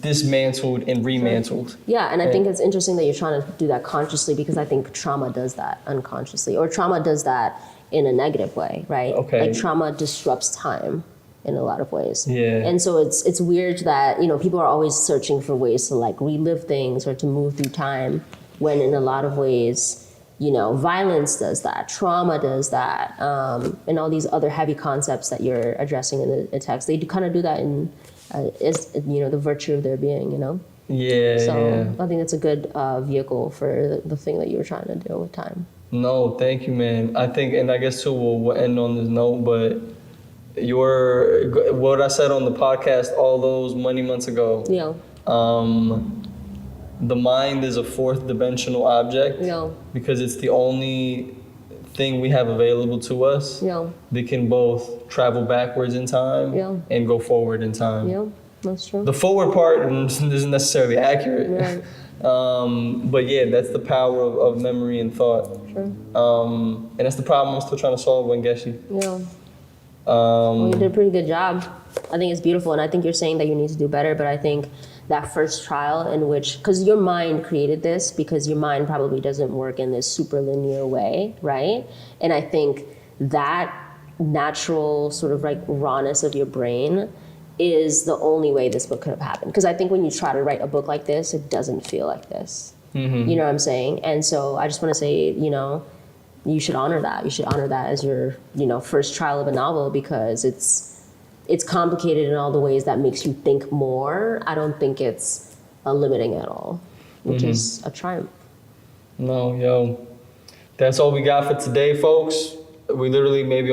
dismantled and remantled. Yeah, and I think it's interesting that you're trying to do that consciously, because I think trauma does that unconsciously, or trauma does that in a negative way, right? Okay. Like trauma disrupts time in a lot of ways. Yeah. And so it's weird that, you know, people are always searching for ways to like relive things or to move through time, when in a lot of ways, you know, violence does that, trauma does that, and all these other heavy concepts that you're addressing in the text. They do kind of do that in, is, you know, the virtue of their being, you know? So I think it's a good vehicle for the thing that you were trying to do with time. No, thank you, man. I think, and I guess too, we'll end on this note, but what I said on the podcast all those many months ago, the mind is a fourth dimensional object because it's the only thing we have available to us that can both travel backwards in time and go forward in time. Yeah, that's true. The forward part isn't necessarily accurate. But yeah, that's the power of memory and thought. And that's the problem I'm still trying to solve, Wengeshi. Well, you did a pretty good job. I think it's beautiful, and I think you're saying that you need to do better, but I think that first trial in which, because your mind created this, because your mind probably doesn't work in this super linear way, right? And I think that natural sort of like rawness of your brain is the only way this book could have happened. Because I think when you try to write a book like this, it doesn't feel like this. You know what I'm saying? And so I just want to say, you know, you should honor that. You should honor that as your, you know, first trial of a novel, because it's complicated in all the ways that makes you think more. I don't think it's a limiting at all, which is a triumph. No, yo, that's all we got for today, folks. We literally maybe